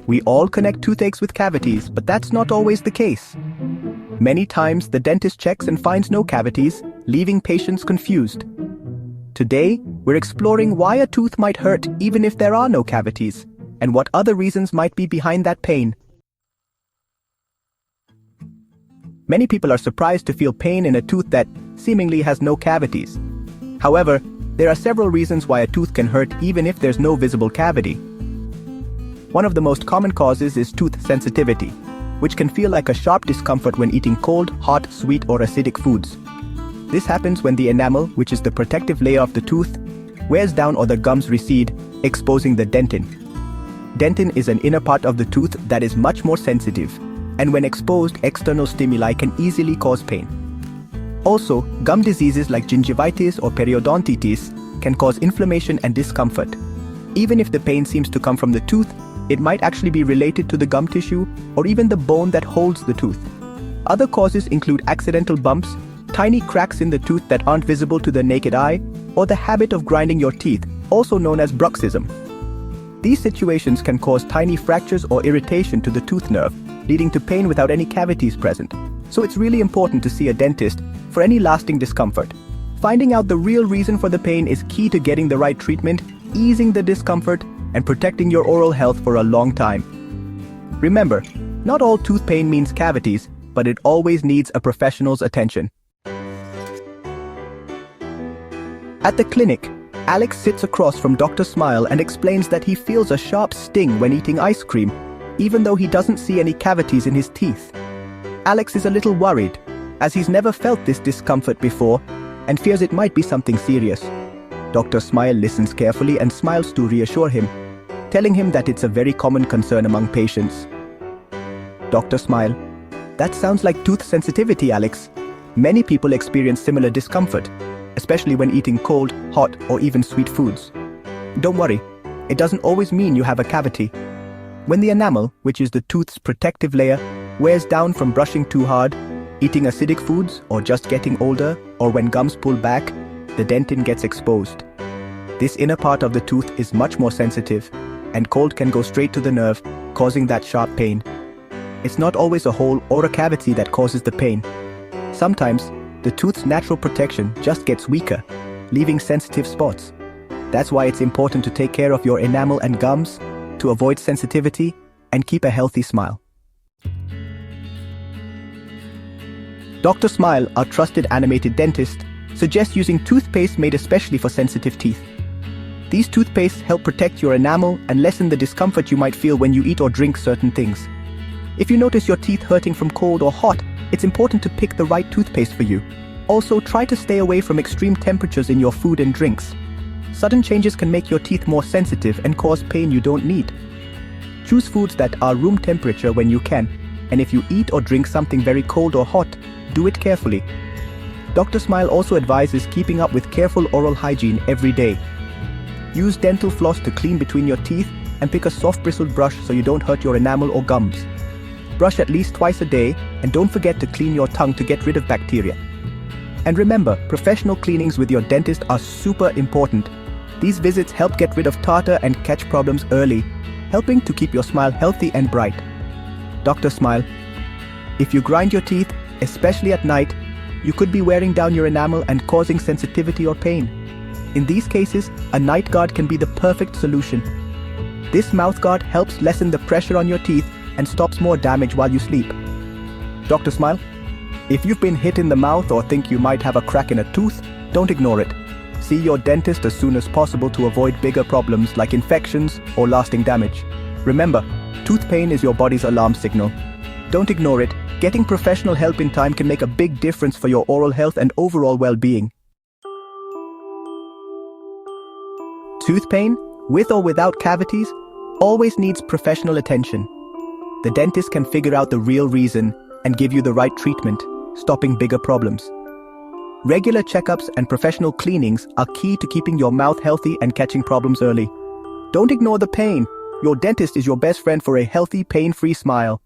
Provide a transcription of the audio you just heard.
We all connect toothaches with cavities, but that's not always the case. Many times, the dentist checks and finds no cavities, leaving patients confused. Today, we're exploring why a tooth might hurt even if there are no cavities, and what other reasons might be behind that pain. Many people are surprised to feel pain in a tooth that seemingly has no cavities. However, there are several reasons why a tooth can hurt even if there's no visible cavity. One of the most common causes is tooth sensitivity, which can feel like a sharp discomfort when eating cold, hot, sweet, or acidic foods. This happens when the enamel, which is the protective layer of the tooth, wears down or the gums recede, exposing the dentin. Dentin is an inner part of the tooth that is much more sensitive, and when exposed, external stimuli can easily cause pain. Also, gum diseases like gingivitis or periodontitis can cause inflammation and discomfort. Even if the pain seems to come from the tooth, it might actually be related to the gum tissue or even the bone that holds the tooth. Other causes include accidental bumps, tiny cracks in the tooth that aren't visible to the naked eye, or the habit of grinding your teeth, also known as bruxism. These situations can cause tiny fractures or irritation to the tooth nerve, leading to pain without any cavities present. So it's really important to see a dentist for any lasting discomfort. Finding out the real reason for the pain is key to getting the right treatment, easing the discomfort, and protecting your oral health for a long time. Remember, not all tooth pain means cavities, but it always needs a professional's attention. At the clinic, Alex sits across from Dr. Smile and explains that he feels a sharp sting when eating ice cream, even though he doesn't see any cavities in his teeth. Alex is a little worried, as he's never felt this discomfort before and fears it might be something serious. Dr. Smile listens carefully and smiles to reassure him, telling him that it's a very common concern among patients. Dr. Smile: "That sounds like tooth sensitivity, Alex. Many people experience similar discomfort, especially when eating cold, hot, or even sweet foods. Don't worry, it doesn't always mean you have a cavity. When the enamel, which is the tooth's protective layer, wears down from brushing too hard, eating acidic foods, or just getting older, or when gums pull back, the dentin gets exposed. This inner part of the tooth is much more sensitive, and cold can go straight to the nerve, causing that sharp pain. It's not always a hole or a cavity that causes the pain. Sometimes, the tooth's natural protection just gets weaker, leaving sensitive spots. That's why it's important to take care of your enamel and gums, to avoid sensitivity, and keep a healthy smile. Dr. Smile, our trusted animated dentist, suggests using toothpaste made especially for sensitive teeth. These toothpastes help protect your enamel and lessen the discomfort you might feel when you eat or drink certain things. If you notice your teeth hurting from cold or hot, it's important to pick the right toothpaste for you. Also, try to stay away from extreme temperatures in your food and drinks. Sudden changes can make your teeth more sensitive and cause pain you don't need. Choose foods that are room temperature when you can, and if you eat or drink something very cold or hot, do it carefully. Dr. Smile also advises keeping up with careful oral hygiene every day. Use dental floss to clean between your teeth and pick a soft bristled brush so you don't hurt your enamel or gums. Brush at least twice a day, and don't forget to clean your tongue to get rid of bacteria. And remember, professional cleanings with your dentist are super important. These visits help get rid of tartar and catch problems early, helping to keep your smile healthy and bright. Dr. Smile: if you grind your teeth, especially at night, you could be wearing down your enamel and causing sensitivity or pain. In these cases, a night guard can be the perfect solution. This mouth guard helps lessen the pressure on your teeth and stops more damage while you sleep. Dr. Smile: if you've been hit in the mouth or think you might have a crack in a tooth, don't ignore it. See your dentist as soon as possible to avoid bigger problems like infections or lasting damage. Remember, tooth pain is your body's alarm signal. Don't ignore it. Getting professional help in time can make a big difference for your oral health and overall well-being. Tooth pain, with or without cavities, always needs professional attention. The dentist can figure out the real reason and give you the right treatment, stopping bigger problems. Regular checkups and professional cleanings are key to keeping your mouth healthy and catching problems early. Don't ignore the pain. Your dentist is your best friend for a healthy, pain-free smile.